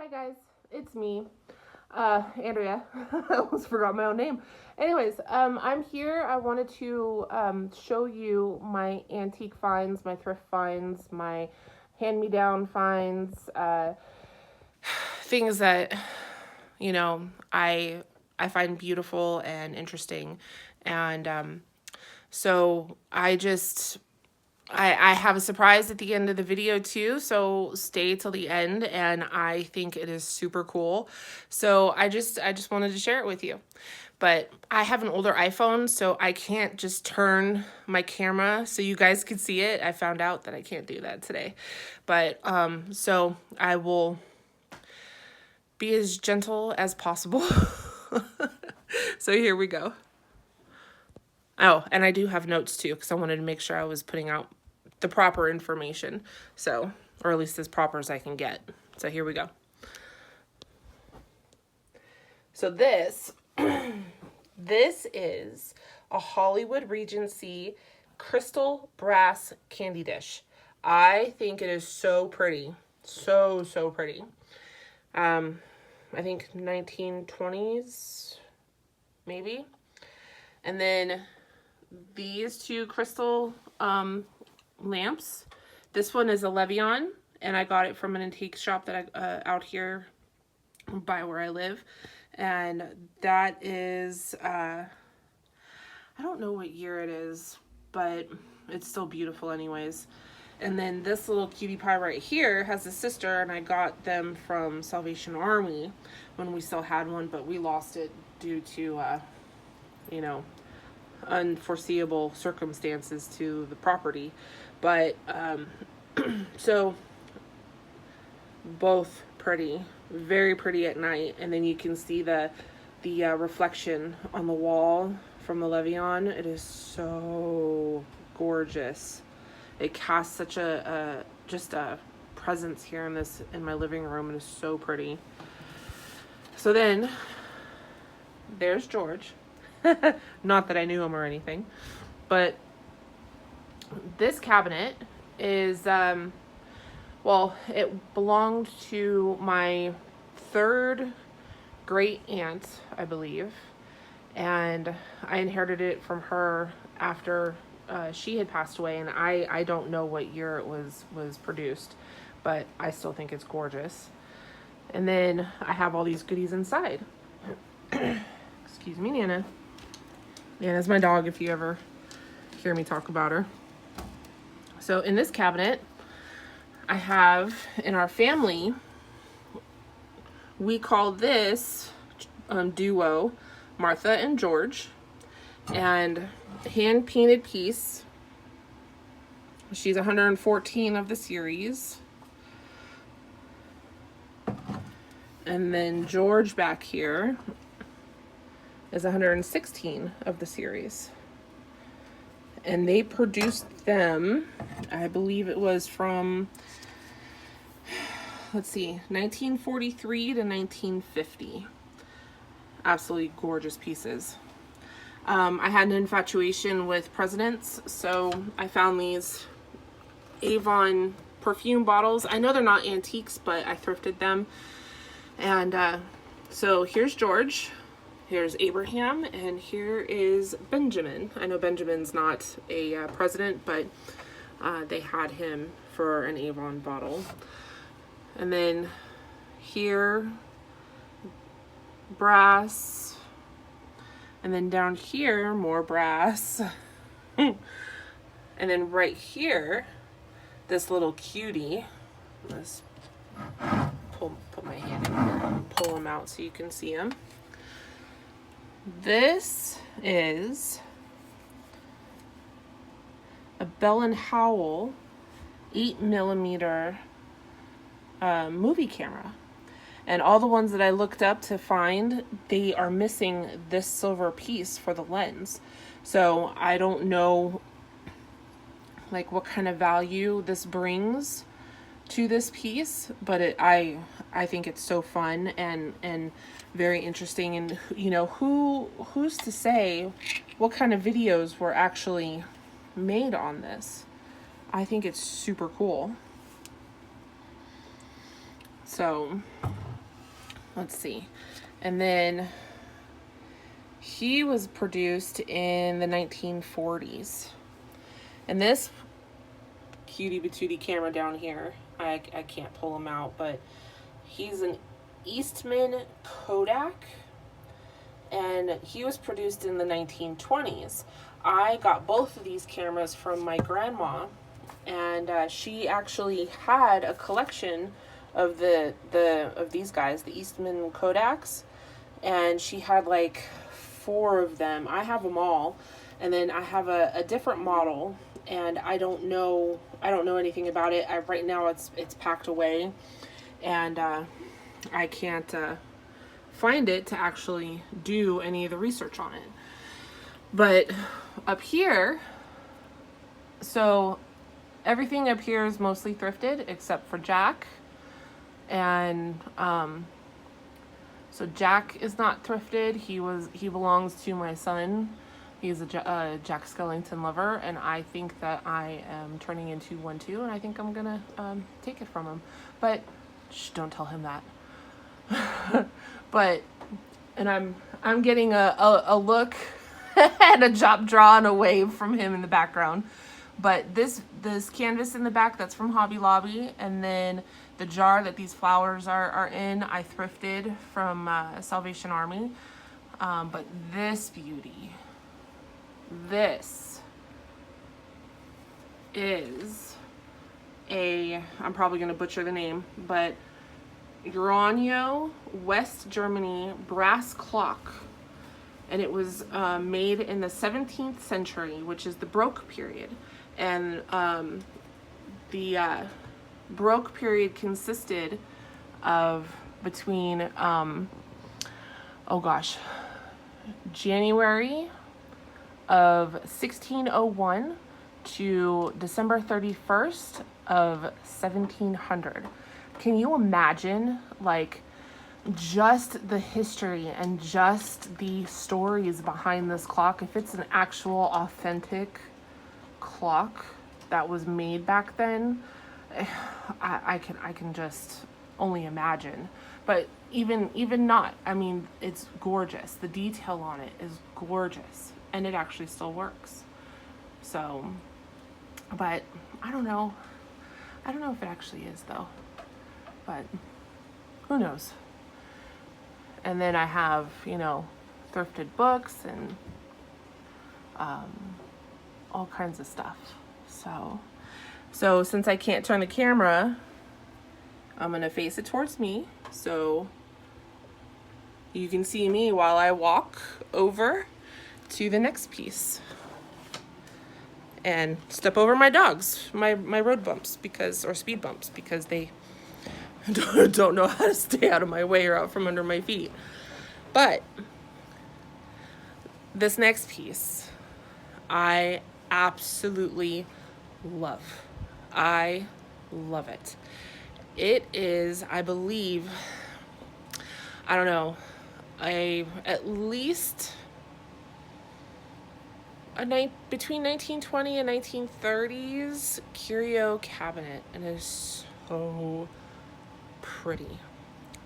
Hi guys, it's me, Andrea. I almost forgot my own name. Anyways, I'm here. I wanted to show you my antique finds, my thrift finds, my hand-me-down finds, things that I find beautiful and interesting, and so I have a surprise at the end of the video too, so stay till the end, and I think it is super cool. So I just wanted to share it with you. But I have an older iPhone, so I can't just turn my camera so you guys could see it. I found out that I can't do that today. But so I will be as gentle as possible. So here we go. Oh, and I do have notes too, because I wanted to make sure I was putting out the proper information. So, or at least as proper as I can get. So here we go. So this is a Hollywood Regency crystal brass candy dish. I think it is so pretty. So pretty. I think 1920s, maybe. And then these two crystal lamps. This one is a Levion, and I got it from an antique shop that I out here by where I live. And that is I don't know what year it is, but it's still beautiful anyways. And then this little cutie pie right here has a sister, and I got them from Salvation Army when we still had one, but we lost it due to unforeseeable circumstances to the property. But so both pretty, very pretty at night. And then you can see the reflection on the wall from the Levion. It is so gorgeous. It casts such just a presence here in my living room. It is so pretty. So then there's George. Not that I knew him or anything, but this cabinet is, well, it belonged to my third great aunt, I believe, and I inherited it from her after she had passed away, and I don't know what year it was produced, but I still think it's gorgeous. And then I have all these goodies inside. Excuse me, Nana. Nana's my dog, if you ever hear me talk about her. So in this cabinet, I have, in our family, we call this duo Martha and George, and hand painted piece. She's 114 of the series. And then George back here is 116 of the series. And they produced them, I believe it was from, let's see, 1943 to 1950. Absolutely gorgeous pieces. I had an infatuation with presidents, so I found these Avon perfume bottles. I know they're not antiques, but I thrifted them. And so here's George. Here's Abraham, and here is Benjamin. I know Benjamin's not a president, but they had him for an Avon bottle. And then here, brass. And then down here, more brass. And then right here, this little cutie. Let's put my hand in here and pull him out so you can see him. This is a Bell & Howell 8mm movie camera. And all the ones that I looked up to find, they are missing this silver piece for the lens. So I don't know like what kind of value this brings to this piece, but I think it's so fun and very interesting. And who's to say what kind of videos were actually made on this? I think it's super cool. So let's see. And then he was produced in the 1940s. And this cutie patootie camera down here, I can't pull him out, but he's an Eastman Kodak, and he was produced in the 1920s. I got both of these cameras from my grandma, and she actually had a collection of of these guys, the Eastman Kodaks, and she had like 4 of them. I have them all, and then I have a different model, and I don't know anything about it. Right now it's packed away, and I can't find it to actually do any of the research on it. But up here, so everything up here is mostly thrifted except for Jack. And so Jack is not thrifted. He belongs to my son. He's a Jack Skellington lover, and I think that I am turning into one too, and I think I'm gonna take it from him. But shh, don't tell him that. But, and I'm getting a look and a job draw and a wave from him in the background. But this canvas in the back, that's from Hobby Lobby, and then the jar that these flowers are in, I thrifted from Salvation Army. But this beauty, this is I'm probably going to butcher the name, but Uranio, West Germany brass clock. And it was made in the 17th century, which is the Baroque period. And the Baroque period consisted of between, January of 1601 to December 31st of 1700. Can you imagine, like, just the history and just the stories behind this clock? If it's an actual authentic clock that was made back then, I can just only imagine. But even not, I mean, it's gorgeous. The detail on it is gorgeous, and it actually still works. So, but I don't know if it actually is though, but who knows. And then I have, thrifted books and all kinds of stuff. So since I can't turn the camera, I'm going to face it towards me so you can see me while I walk over to the next piece and step over my dogs, my road bumps, or speed bumps, because they don't know how to stay out of my way or out from under my feet. But this next piece, I absolutely love. I love it. It is, I believe, I don't know, at least between 1920 and 1930s curio cabinet, and it is so pretty.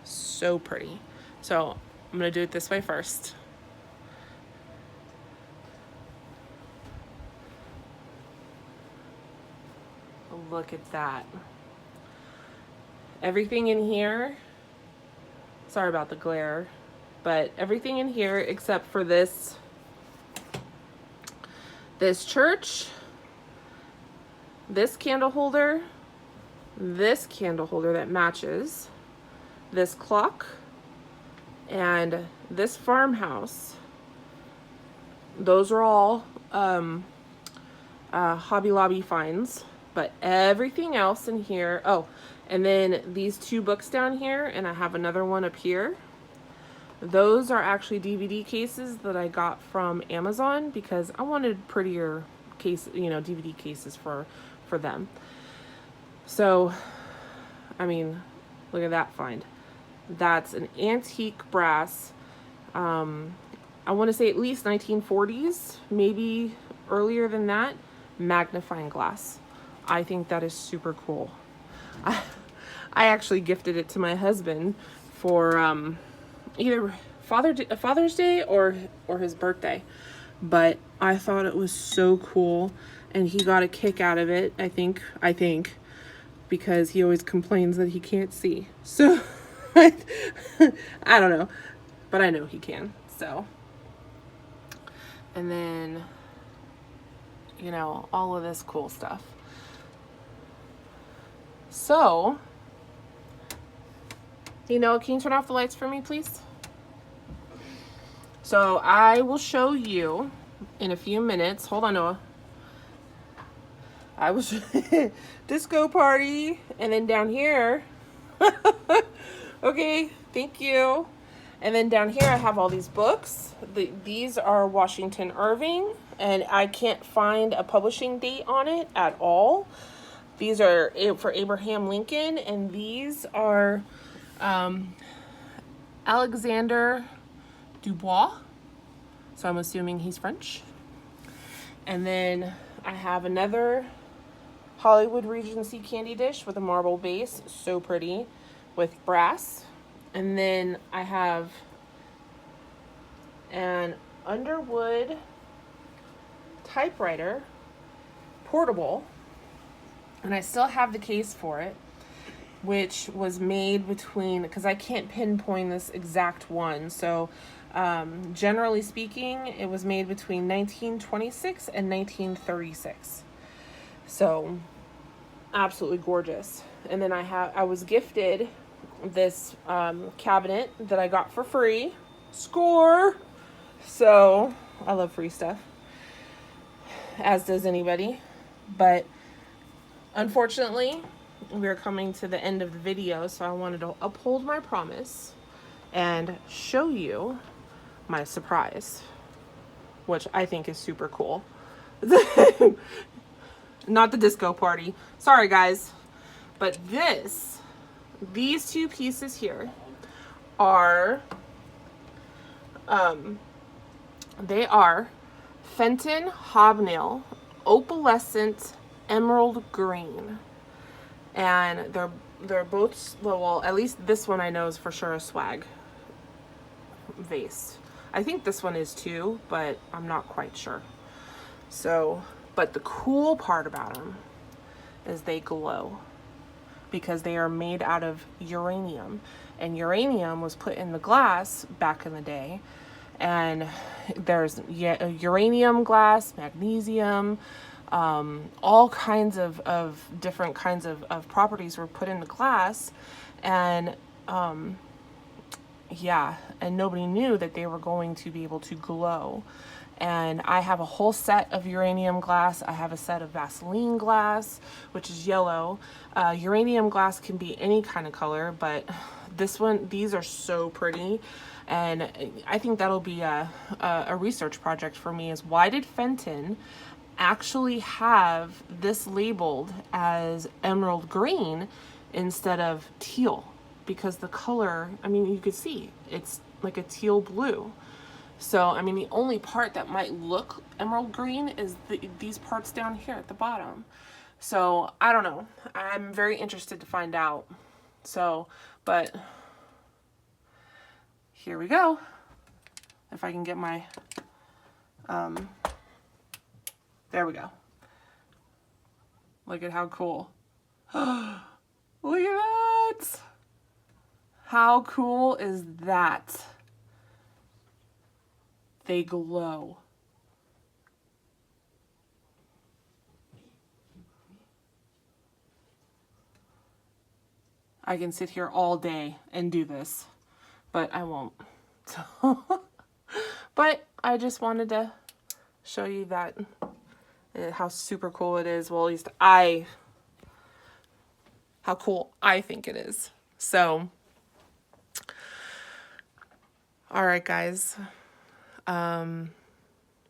So pretty. So I'm going to do it this way first. Look at that. Everything in here, sorry about the glare, but everything in here except for this church, this candle holder that matches, this clock, and this farmhouse, those are all Hobby Lobby finds. But everything else in here, and then these 2 books down here, and I have another one up here. Those are actually DVD cases that I got from Amazon because I wanted prettier DVD cases for them. So, I mean, look at that find. That's an antique brass. I want to say at least 1940s, maybe earlier than that, magnifying glass. I think that is super cool. I actually gifted it to my husband for either Father's Day or his birthday. But I thought it was so cool, and he got a kick out of it, I think, because he always complains that he can't see. So I don't know, but I know he can. So, and then, you know, all of this cool stuff. So, you know, can you turn off the lights for me, please? So I will show you in a few minutes. Hold on, Noah. I was disco party, and then down here, okay, thank you. And then down here I have all these books. These are Washington Irving, and I can't find a publishing date on it at all. These are for Abraham Lincoln, and these are Alexander Dubois. So I'm assuming he's French. And then I have another Hollywood Regency candy dish with a marble base, so pretty, with brass. And then I have an Underwood typewriter, portable, and I still have the case for it, which was made between, because I can't pinpoint this exact one, so generally speaking, it was made between 1926 and 1936. So absolutely gorgeous. And then I was gifted this cabinet that I got for free. Score! So I love free stuff, as does anybody. But unfortunately, we're coming to the end of the video, so I wanted to uphold my promise and show you my surprise, which I think is super cool. Not the disco party. Sorry, guys. But these two pieces here are, they are Fenton Hobnail Opalescent Emerald Green. And they're both, well, at least this one I know is for sure a swag vase. I think this one is too, but I'm not quite sure. So, but the cool part about them is they glow because they are made out of uranium, and uranium was put in the glass back in the day. And there's uranium glass, magnesium, all kinds of different kinds of properties were put in the glass, and yeah, and nobody knew that they were going to be able to glow. And I have a whole set of uranium glass. I have a set of Vaseline glass, which is yellow. Uranium glass can be any kind of color, but these are so pretty. And I think that'll be a research project for me, is why did Fenton actually have this labeled as emerald green instead of teal? Because the color, I mean, you could see it's like a teal blue. So, I mean, the only part that might look emerald green is these parts down here at the bottom. So, I don't know. I'm very interested to find out. So, but here we go. If I can get my, there we go. Look at how cool. Look at that. How cool is that? They glow. I can sit here all day and do this, but I won't. But I just wanted to show you that, how super cool it is. Well, at least how cool I think it is. So, all right, guys.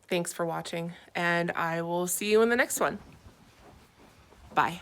Thanks for watching, and I will see you in the next one. Bye.